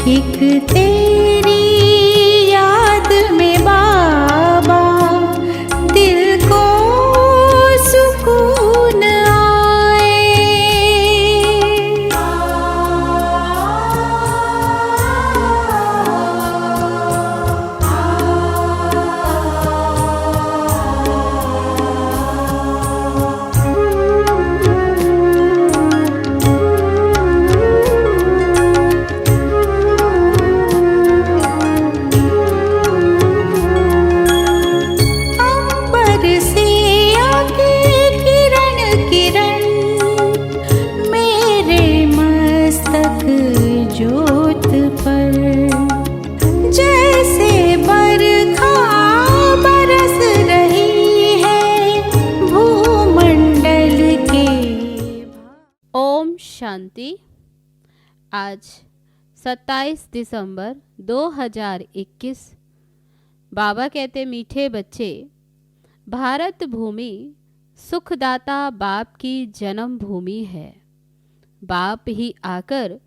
एक तेरी याद में बाबा दिल को सुकून जोत पर जैसे बरखा बरस रही है भूमंडल के। ओम शांति। आज 27 दिसंबर 2021। बाबा कहते, मीठे बच्चे, भारत भूमि सुखदाता बाप की जन्म भूमि है। बाप ही आकर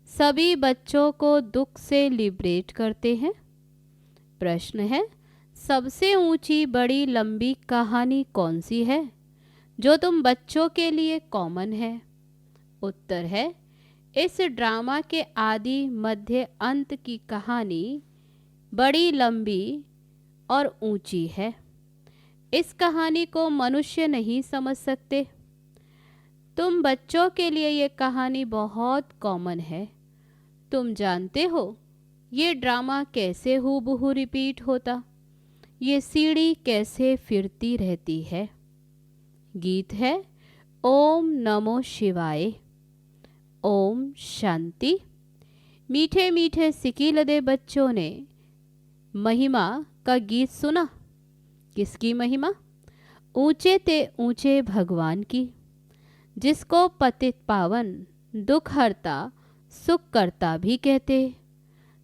सभी बच्चों को दुख से लिबरेट करते हैं। प्रश्न है, सबसे ऊंची बड़ी लंबी कहानी कौन सी है जो तुम बच्चों के लिए कॉमन है? उत्तर है, इस ड्रामा के आदि मध्य अंत की कहानी बड़ी लंबी और ऊंची है। इस कहानी को मनुष्य नहीं समझ सकते। तुम बच्चों के लिए ये कहानी बहुत कॉमन है। तुम जानते हो ये ड्रामा कैसे हूबहू रिपीट होता, ये सीढ़ी कैसे फिरती रहती है। गीत है ओम नमो शिवाय। ओम शांति। मीठे मीठे सिकीलदे बच्चों ने महिमा का गीत सुना। किसकी महिमा? ऊंचे ते ऊंचे भगवान की, जिसको पतित पावन दुख हरता सुख करता भी कहते।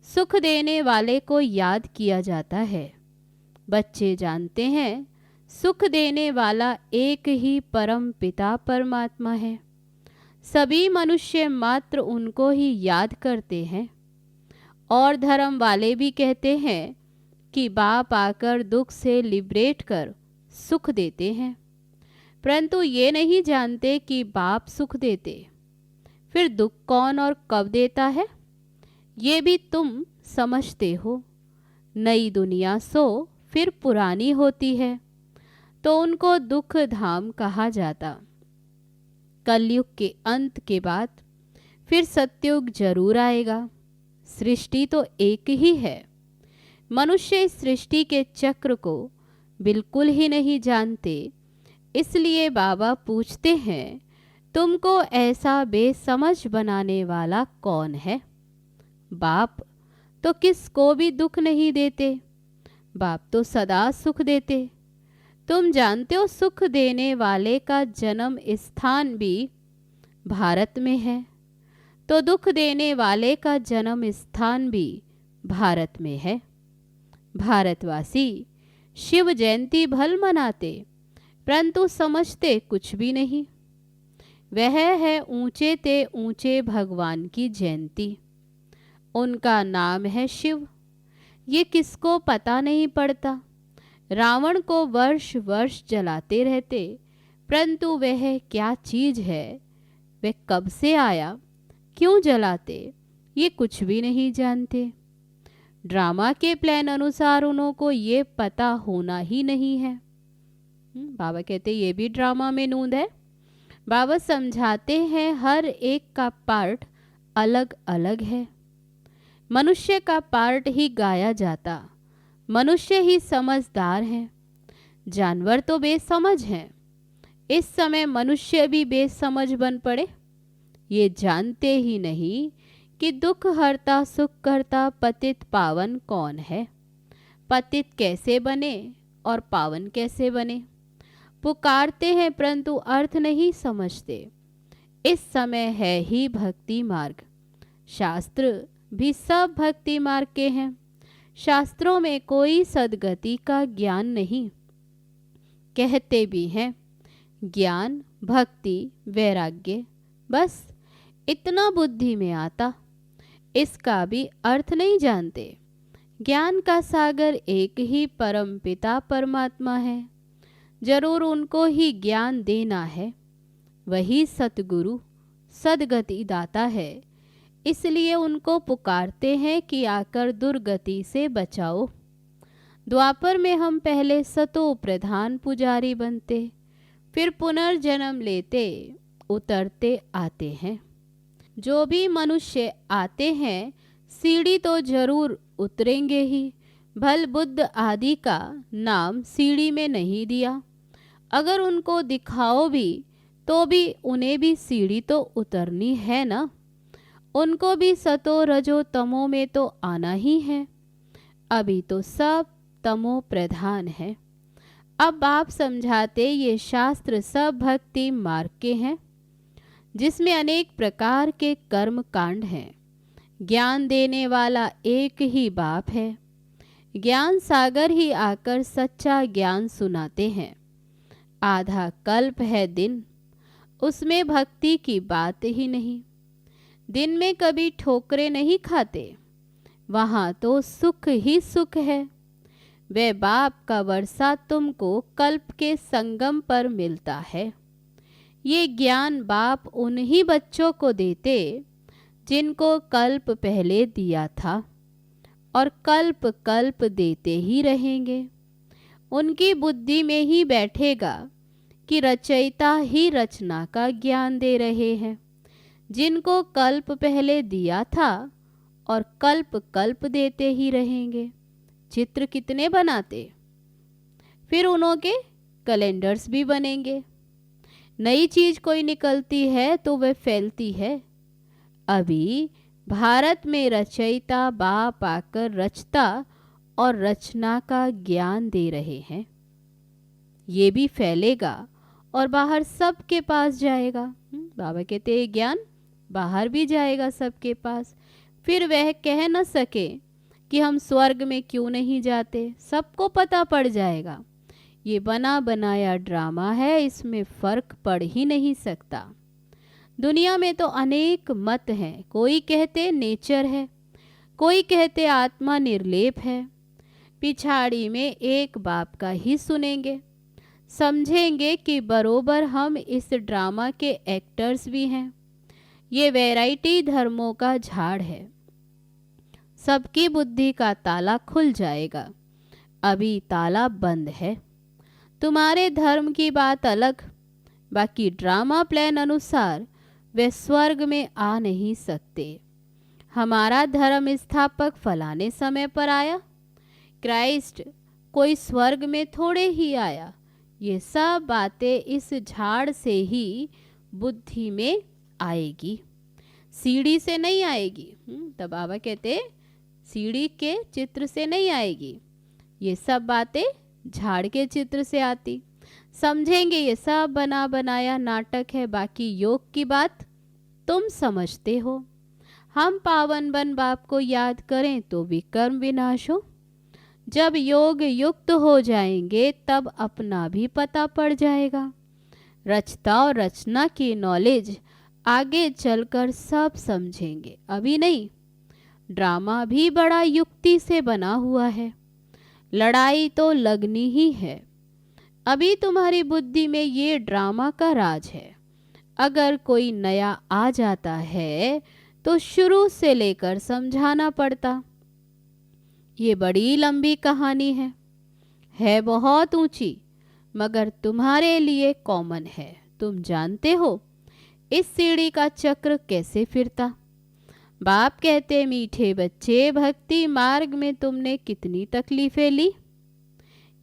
सुख देने वाले को याद किया जाता है। बच्चे जानते हैं सुख देने वाला एक ही परम पिता परमात्मा है। सभी मनुष्य मात्र उनको ही याद करते हैं। और धर्म वाले भी कहते हैं कि बाप आकर दुख से लिबरेट कर सुख देते हैं, परंतु ये नहीं जानते कि बाप सुख देते। फिर दुख कौन और कब देता है, ये भी तुम समझते हो। नई दुनिया सो फिर पुरानी होती है, तो उनको दुख धाम कहा जाता। कलयुग के अंत के बाद फिर सत्युग जरूर आएगा। सृष्टि तो एक ही है। मनुष्य इस सृष्टि के चक्र को बिल्कुल ही नहीं जानते। इसलिए बाबा पूछते हैं, तुमको ऐसा बेसमझ बनाने वाला कौन है? बाप तो किसको भी दुख नहीं देते। बाप तो सदा सुख देते। तुम जानते हो सुख देने वाले का जन्म स्थान भी भारत में है, तो दुख देने वाले का जन्म स्थान भी भारत में है। भारतवासी शिव जयंती भल मनाते, परंतु समझते कुछ भी नहीं। वह है ऊंचे ते ऊंचे भगवान की जयंती। उनका नाम है शिव। ये किसको पता नहीं पड़ता। रावण को वर्ष वर्ष जलाते रहते, परंतु वह क्या चीज है, वह कब से आया, क्यों जलाते, ये कुछ भी नहीं जानते। ड्रामा के प्लान अनुसार उनको ये पता होना ही नहीं है। बाबा कहते ये भी ड्रामा में नूंद है। बाबा समझाते हैं हर एक का पार्ट अलग अलग है। मनुष्य का पार्ट ही गाया जाता। मनुष्य ही समझदार है, जानवर तो बेसमझ हैं। इस समय मनुष्य भी बेसमझ बन पड़े। ये जानते ही नहीं कि दुख हरता सुख करता पतित पावन कौन है। पतित कैसे बने और पावन कैसे बने, पुकारते हैं परंतु अर्थ नहीं समझते। इस समय है ही भक्ति मार्ग। शास्त्र भी सब भक्ति मार्ग के हैं। शास्त्रों में कोई सद्गति का ज्ञान नहीं। कहते भी हैं ज्ञान भक्ति वैराग्य, बस इतना बुद्धि में आता। इसका भी अर्थ नहीं जानते। ज्ञान का सागर एक ही परम पिता परमात्मा है, जरूर उनको ही ज्ञान देना है। वही सतगुरु सदगति दाता है, इसलिए उनको पुकारते हैं कि आकर दुर्गति से बचाओ। द्वापर में हम पहले सतो प्रधान पुजारी बनते, फिर पुनर्जन्म लेते उतरते आते हैं। जो भी मनुष्य आते हैं सीढ़ी तो जरूर उतरेंगे ही। भल बुद्ध आदि का नाम सीढ़ी में नहीं दिया। अगर उनको दिखाओ भी तो भी उन्हें भी सीढ़ी तो उतरनी है ना। उनको भी सतो रजो तमो में तो आना ही है। अभी तो सब तमो प्रधान है। अब आप समझाते ये शास्त्र सब भक्ति मार्ग के हैं, जिसमें अनेक प्रकार के कर्म कांड हैं। ज्ञान देने वाला एक ही बाप है। ज्ञान सागर ही आकर सच्चा ज्ञान सुनाते हैं। आधा कल्प है दिन, उसमें भक्ति की बात ही नहीं। दिन में कभी ठोकरे नहीं खाते, वहाँ तो सुख ही सुख है। वह बाप का वर्षा तुमको कल्प के संगम पर मिलता है। ये ज्ञान बाप उन्हीं बच्चों को देते जिनको कल्प पहले दिया था, और कल्प कल्प देते ही रहेंगे। उनकी बुद्धि में ही बैठेगा कि रचयिता ही रचना का ज्ञान दे रहे हैं, जिनको कल्प पहले दिया था, और कल्प कल्प देते ही रहेंगे। चित्र कितने बनाते, फिर उनके कैलेंडर्स भी बनेंगे। नई चीज कोई निकलती है तो वह फैलती है। अभी भारत में रचयिता बाप आकर रचता और रचना का ज्ञान दे रहे हैं। ये भी फैलेगा और बाहर सबके पास जाएगा। बाबा कहते हैं ज्ञान बाहर भी जाएगा सबके पास। फिर वह कह न सके कि हम स्वर्ग में क्यों नहीं जाते, सबको पता पड़ जाएगा। ये बना बनाया ड्रामा है, इसमें फर्क पड़ ही नहीं सकता। दुनिया में तो अनेक मत हैं। कोई कहते नेचर है, कोई कहते आत्मा निर्लेप है। पिछाड़ी में एक बाप का ही सुनेंगे, समझेंगे कि बरोबर हम इस ड्रामा के एक्टर्स भी हैं। ये वैरायटी धर्मों का झाड़ है। सबकी बुद्धि का ताला खुल जाएगा, अभी ताला बंद है। तुम्हारे धर्म की बात अलग, बाकी ड्रामा प्लान अनुसार वे स्वर्ग में आ नहीं सकते। हमारा धर्म स्थापक फलाने समय पर आया, क्राइस्ट कोई स्वर्ग में थोड़े ही आया। ये सब बातें इस झाड़ से ही बुद्धि में आएगी, सीढ़ी से नहीं आएगी। तब बाबा कहते सीढ़ी के चित्र से नहीं आएगी। ये सब बातें झाड़ के चित्र से आती। समझेंगे ये सब बना बनाया नाटक है। बाकी योग की बात तुम समझते हो। हम पावन बन बाप को याद करें तो विकर्म विनाश हो। जब योग युक्त हो जाएंगे तब अपना भी पता पड़ जाएगा। रचता और रचना की नॉलेज आगे चलकर सब समझेंगे, अभी नहीं। ड्रामा भी बड़ा युक्ति से बना हुआ है। लड़ाई तो लगनी ही है। अभी तुम्हारी बुद्धि में ये ड्रामा का राज है। अगर कोई नया आ जाता है तो शुरू से लेकर समझाना पड़ता। ये बड़ी लंबी कहानी है बहुत ऊंची, मगर तुम्हारे लिए कॉमन है। तुम जानते हो इस सीढ़ी का चक्र कैसे फिरता। बाप कहते मीठे बच्चे, भक्ति मार्ग में तुमने कितनी तकलीफें ली।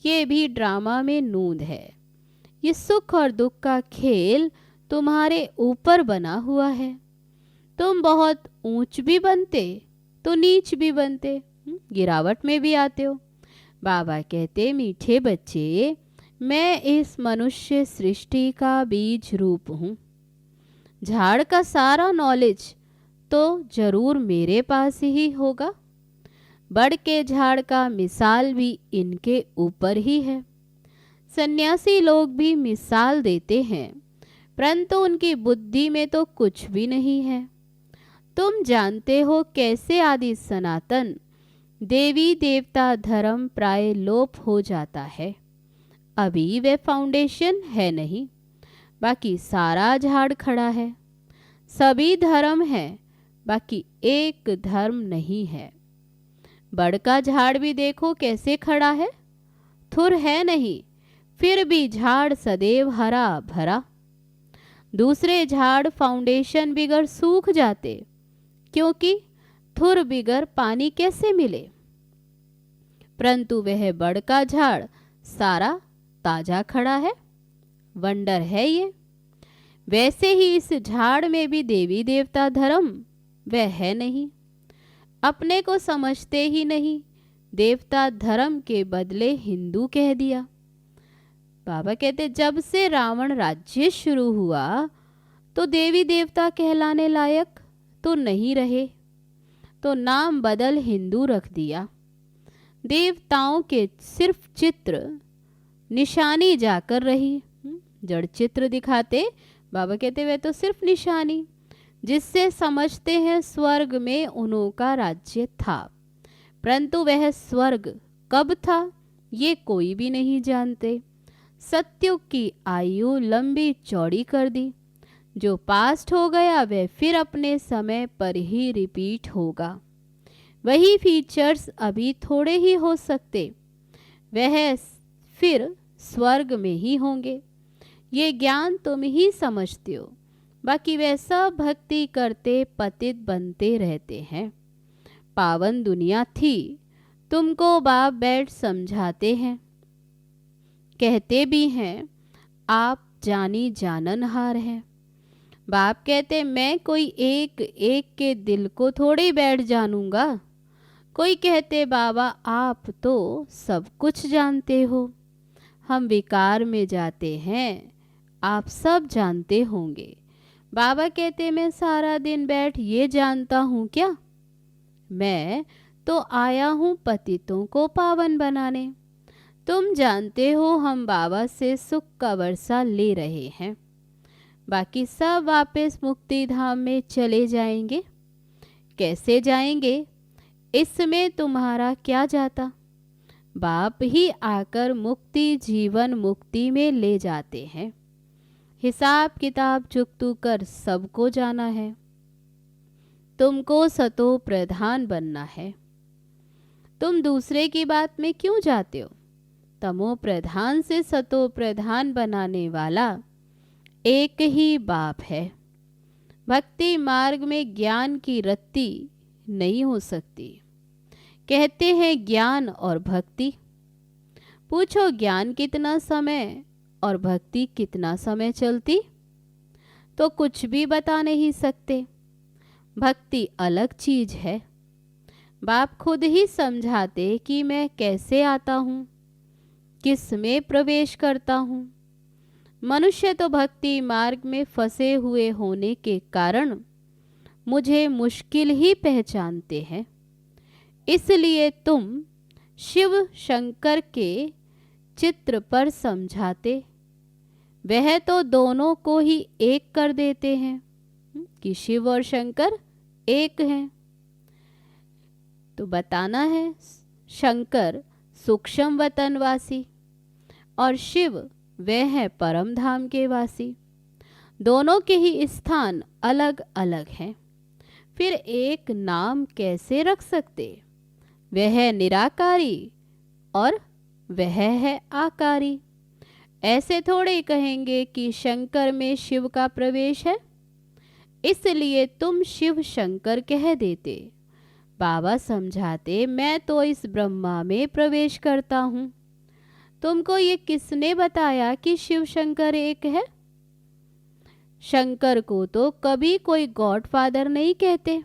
ये भी ड्रामा में नूंद है। ये सुख और दुख का खेल तुम्हारे ऊपर बना हुआ है। तुम बहुत ऊंच भी बनते तो नीच भी बनते, गिरावट में भी आते हो। बाबा कहते मीठे बच्चे, मैं इस मनुष्य सृष्टि का बीज रूप हूँ। झाड़ का सारा नॉलेज तो जरूर मेरे पास ही होगा। बड़ के झाड़ का मिसाल भी इनके ऊपर ही है। सन्यासी लोग भी मिसाल देते हैं, परंतु उनकी बुद्धि में तो कुछ भी नहीं है। तुम जानते हो कैसे आदि सनातन देवी देवता धर्म प्राय लोप हो जाता है। अभी वे फाउंडेशन है नहीं, बाकी सारा झाड़ खड़ा है। सभी धर्म है, बाकी एक धर्म नहीं है। बड़ का झाड़ भी देखो कैसे खड़ा है, थुर है नहीं, फिर भी झाड़ सदैव हरा भरा। दूसरे झाड़ फाउंडेशन बिगर सूख जाते, क्योंकि थुर बिगर पानी कैसे मिले। परंतु वह बड़ का झाड़ सारा ताजा खड़ा है। वंडर है ये। वैसे ही इस झाड़ में भी देवी देवता धर्म वह है नहीं। अपने को समझते ही नहीं, देवता धर्म के बदले हिंदू कह दिया। बाबा कहते जब से रावण राज्य शुरू हुआ तो देवी देवता कहलाने लायक तो नहीं रहे, तो नाम बदल हिंदू रख दिया। देवताओं के सिर्फ चित्र निशानी जाकर रही। जड़ चित्र दिखाते, बाबा कहते वे तो सिर्फ निशानी, जिससे समझते हैं स्वर्ग में उन्हों का राज्य था। परंतु वह स्वर्ग कब था ये कोई भी नहीं जानते। सत्युग की आयु लंबी चौड़ी कर दी। जो पास्ट हो गया वह फिर अपने समय पर ही रिपीट होगा। वही फीचर्स अभी थोड़े ही हो सकते, वह फिर स्वर्ग में ही होंगे। ये ज्ञान तुम ही समझते हो, बाकी वे सब भक्ति करते पतित बनते रहते हैं। पावन दुनिया थी, तुमको बाप बैठ समझाते हैं। कहते भी हैं आप जानी जाननहार हैं। बाप कहते मैं कोई एक एक के दिल को थोड़ी बैठ जानूंगा। कोई कहते बाबा आप तो सब कुछ जानते हो। हम विकार में जाते हैं, आप सब जानते होंगे। बाबा कहते मैं सारा दिन बैठ ये जानता हूँ क्या? मैं तो आया हूँ पतितों को पावन बनाने। तुम जानते हो हम बाबा से सुख का वर्षा ले रहे हैं, बाकी सब वापस मुक्ति धाम में चले जाएंगे। कैसे जाएंगे इसमें तुम्हारा क्या जाता। बाप ही आकर मुक्ति जीवन मुक्ति में ले जाते हैं। हिसाब किताब चुकतू कर सबको जाना है। तुमको सतो प्रधान बनना है। तुम दूसरे की बात में क्यों जाते हो? तमो प्रधान से सतो प्रधान बनाने वाला एक ही बाप है। भक्ति मार्ग में ज्ञान की रत्ती नहीं हो सकती। कहते हैं ज्ञान और भक्ति। पूछो ज्ञान कितना समय और भक्ति कितना समय चलती, तो कुछ भी बता नहीं सकते। भक्ति अलग चीज है। बाप खुद ही समझाते कि मैं कैसे आता हूँ, किस में प्रवेश करता हूँ। मनुष्य तो भक्ति मार्ग में फंसे हुए होने के कारण मुझे मुश्किल ही पहचानते हैं। इसलिए तुम शिव शंकर के चित्र पर समझाते, वह तो दोनों को ही एक कर देते हैं कि शिव और शंकर एक हैं। तो बताना है शंकर सूक्ष्म वतनवासी और शिव वह है परम धाम के वासी। दोनों के ही स्थान अलग अलग हैं, फिर एक नाम कैसे रख सकते? वह है निराकारी और वह है आकारी। ऐसे थोड़े कहेंगे कि शंकर में शिव का प्रवेश है, इसलिए तुम शिव शंकर कह देते। बाबा समझाते मैं तो इस ब्रह्मा में प्रवेश करता हूँ। तुमको ये किसने बताया कि शिव शंकर एक है? शंकर को तो कभी कोई गॉडफादर नहीं कहते।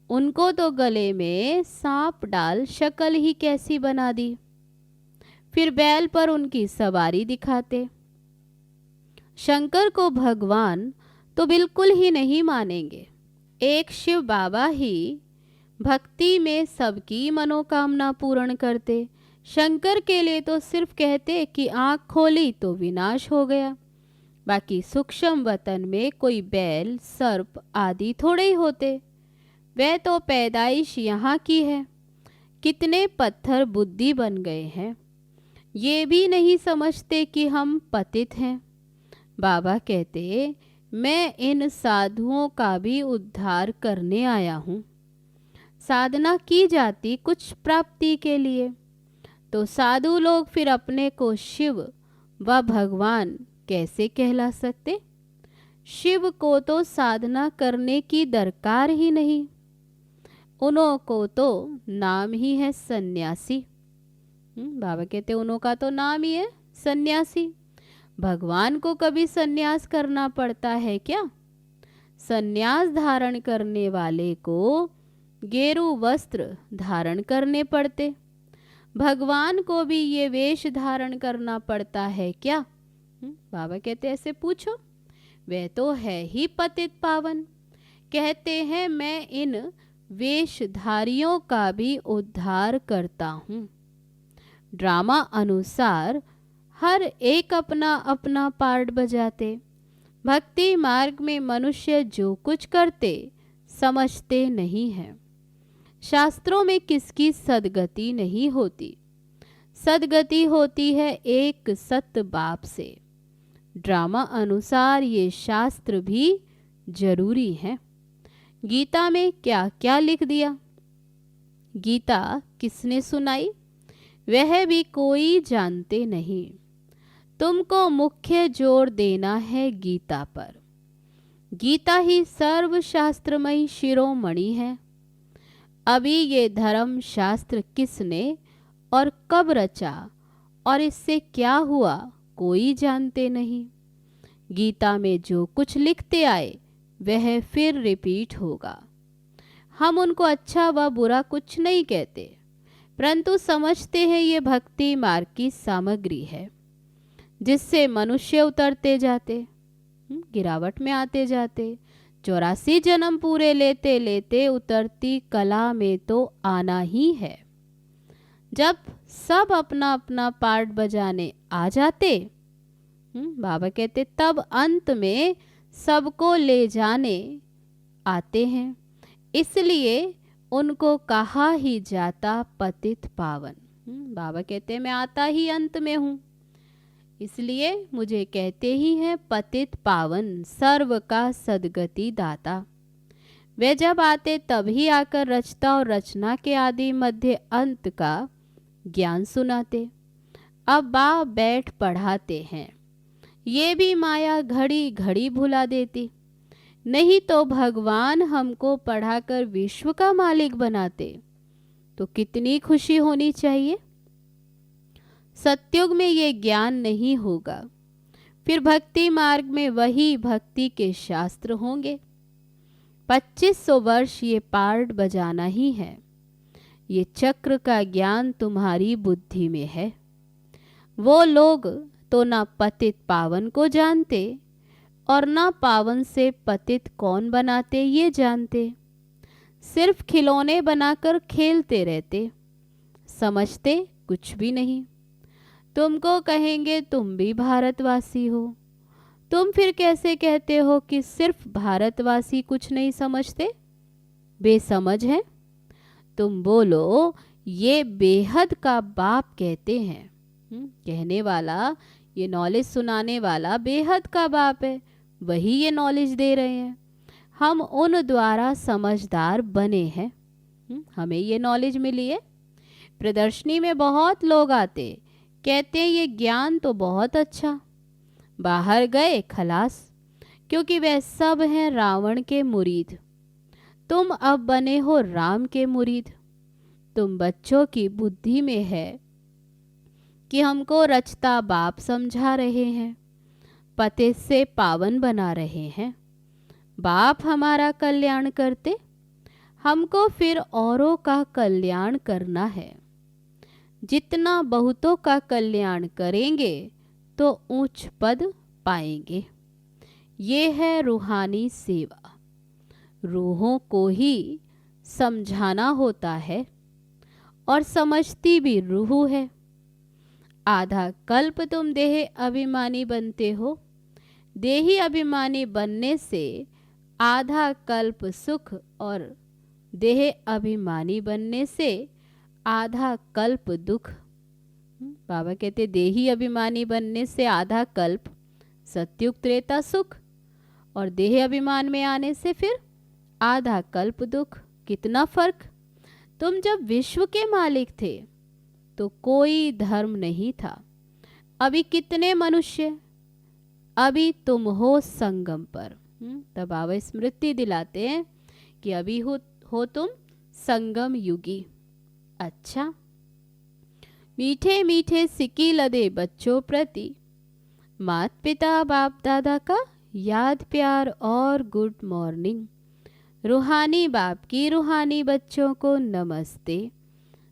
उनको तो गले में सांप डाल शक्ल ही कैसी बना दी, फिर बैल पर उनकी सवारी दिखाते। शंकर को भगवान तो बिल्कुल ही नहीं मानेंगे। एक शिव बाबा ही भक्ति में सबकी मनोकामना पूर्ण करते। शंकर के लिए तो सिर्फ कहते कि आँख खोली तो विनाश हो गया, बाकी सूक्ष्म वतन में कोई बैल, सर्प आदि थोड़े ही होते। वह तो पैदाइश यहाँ की है। कितने पत्थर बुद्धि बन गए हैं, ये भी नहीं समझते कि हम पतित हैं। बाबा कहते, मैं इन साधुओं का भी उद्धार करने आया हूँ। साधना की जाती कुछ प्राप्ति के लिए, तो साधु लोग फिर अपने को शिव व भगवान कैसे कहला सकते? शिव को तो साधना करने की दरकार ही नहीं, उन्हों को तो नाम ही है सन्यासी। बाबा कहते उन्हों का तो नाम ही है सन्यासी। भगवान को कभी सन्यास करना पड़ता है क्या? सन्यास धारण करने वाले को गेरू वस्त्र धारण करने पड़ते। भगवान को भी ये वेश धारण करना पड़ता है क्या? बाबा कहते ऐसे पूछो, वह तो है ही पतित पावन। कहते हैं मैं इन वेशधारियों का भी उद्धार करता हूँ। ड्रामा अनुसार हर एक अपना अपना पार्ट बजाते। भक्ति मार्ग में मनुष्य जो कुछ करते समझते नहीं हैं। शास्त्रों में किसकी सदगति नहीं होती, सदगति होती है एक सत बाप से। ड्रामा अनुसार ये शास्त्र भी जरूरी है। गीता में क्या क्या लिख दिया? गीता किसने सुनाई, वह भी कोई जानते नहीं। तुमको मुख्य जोर देना है गीता पर। गीता ही सर्वशास्त्रमयी शिरोमणि है। अभी ये धर्म शास्त्र किसने और कब रचा और इससे क्या हुआ कोई जानते नहीं। गीता में जो कुछ लिखते आए वह फिर रिपीट होगा। हम उनको अच्छा व बुरा कुछ नहीं कहते, परंतु समझते हैं ये भक्ति मार्ग की सामग्री है, जिससे मनुष्य उतरते जाते, गिरावट में आते जाते। 84 जन्म पूरे लेते लेते उतरती कला में तो आना ही है। जब सब अपना अपना पार्ट बजाने आ जाते, बाबा कहते तब अंत में सबको ले जाने आते हैं। इसलिए उनको कहा ही जाता पतित पावन। बाबा कहते मैं आता ही अंत में हूँ, इसलिए मुझे कहते ही हैं पतित पावन, सर्व का सदगति दाता। वे जब आते तभी आकर रचता और रचना के आदि मध्य अंत का ज्ञान सुनाते। अब बा बैठ पढ़ाते हैं, ये भी माया घड़ी घड़ी भुला देती। नहीं तो भगवान हमको पढ़ाकर विश्व का मालिक बनाते तो कितनी खुशी होनी चाहिए। सतयुग में ये ज्ञान नहीं होगा, फिर भक्ति मार्ग में वही भक्ति के शास्त्र होंगे। 2500 वर्ष ये पार्ट बजाना ही है। ये चक्र का ज्ञान तुम्हारी बुद्धि में है। वो लोग तो ना पतित पावन को जानते और ना पावन से पतित कौन बनाते ये जानते। सिर्फ खिलौने बनाकर खेलते रहते, समझते कुछ भी नहीं। तुमको कहेंगे तुम भी भारतवासी हो, तुम फिर कैसे कहते हो कि सिर्फ भारतवासी कुछ नहीं समझते, बेसमझ है। तुम बोलो ये बेहद का बाप कहते हैं। कहने वाला, ये नॉलेज सुनाने वाला बेहद का बाप है, वही ये नॉलेज दे रहे हैं। हम उन द्वारा समझदार बने हैं, हमें ये नॉलेज मिली है। प्रदर्शनी में बहुत लोग आते, कहते हैं ये ज्ञान तो बहुत अच्छा। बाहर गए खलास, क्योंकि वह सब हैं रावण के मुरीद। तुम अब बने हो राम के मुरीद। तुम बच्चों की बुद्धि में है कि हमको रचता बाप समझा रहे हैं, पतित से पावन बना रहे हैं। बाप हमारा कल्याण करते, हमको फिर औरों का कल्याण करना है। जितना बहुतों का कल्याण करेंगे तो ऊंच पद पाएंगे। ये है रूहानी सेवा। रूहों को ही समझाना होता है और समझती भी रूह है। आधा कल्प तुम देह अभिमानी बनते हो, देही अभिमानी बनने से आधा कल्प सुख और देह अभिमानी बनने से आधा कल्प दुख। बाबा कहते देही अभिमानी बनने से आधा कल्प सत्युग त्रेता सुख और देह अभिमान में आने से फिर आधा कल्प दुख। कितना फर्क। तुम जब विश्व के मालिक थे तो कोई धर्म नहीं था। अभी कितने मनुष्य, अभी तुम हो संगम पर। तब बाबा स्मृति दिलाते हैं कि अभी हो तुम संगम युगी। अच्छा, मीठे मीठे सिक्की लदे बच्चों प्रति माता पिता बाप दादा का याद प्यार और गुड मॉर्निंग। रूहानी बाप की रूहानी बच्चों को नमस्ते।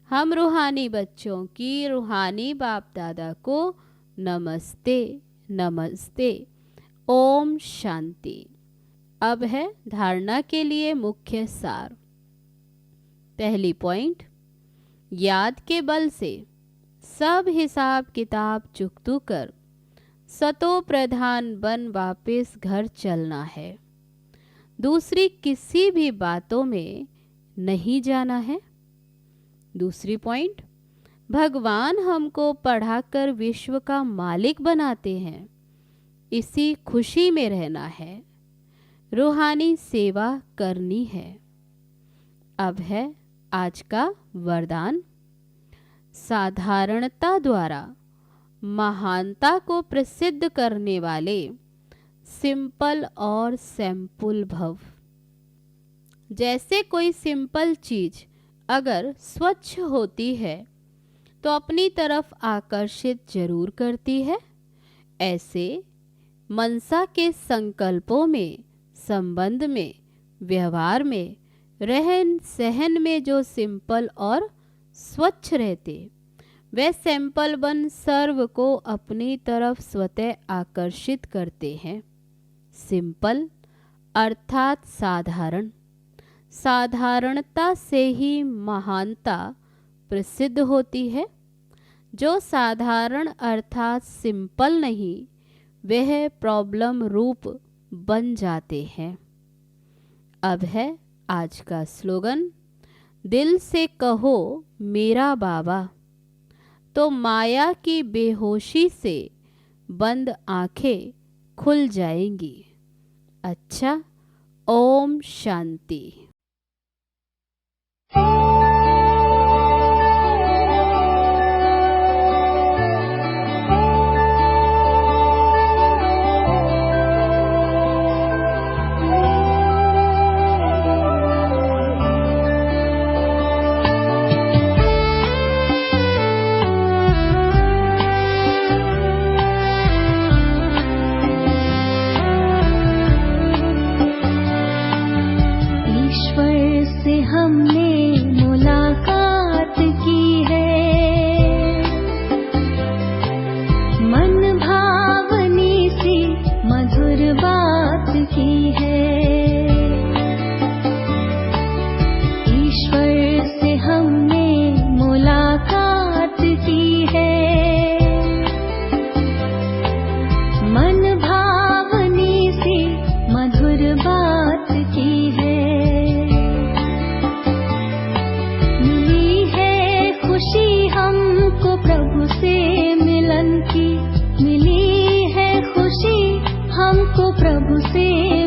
हम रूहानी बच्चों की रूहानी बाप दादा को नमस्ते नमस्ते। ओम शांति। अब है धारणा के लिए मुख्य सार। पहली पॉइंट, याद के बल से सब हिसाब किताब चुकतू कर सतो प्रधान बन वापस घर चलना है। दूसरी किसी भी बातों में नहीं जाना है। दूसरी पॉइंट, भगवान हमको पढ़ाकर विश्व का मालिक बनाते हैं, इसी खुशी में रहना है। रूहानी सेवा करनी है। अब है आज का वरदान। साधारणता द्वारा महानता को प्रसिद्ध करने वाले सिंपल और सैंपल भव। जैसे कोई सिंपल चीज अगर स्वच्छ होती है तो अपनी तरफ आकर्षित जरूर करती है, ऐसे मनसा के संकल्पों में, संबंध में, व्यवहार में, रहन सहन में जो सिंपल और स्वच्छ रहते, वे सैंपल बन सर्व को अपनी तरफ स्वतः आकर्षित करते हैं। सिंपल अर्थात साधारण। साधारणता से ही महानता प्रसिद्ध होती है। जो साधारण अर्थात सिंपल नहीं, वह प्रॉब्लम रूप बन जाते हैं। अब है आज का स्लोगन। दिल से कहो मेरा बाबा, तो माया की बेहोशी से बंद आंखें खुल जाएंगी। अच्छा, ओम शांति। प्रभु से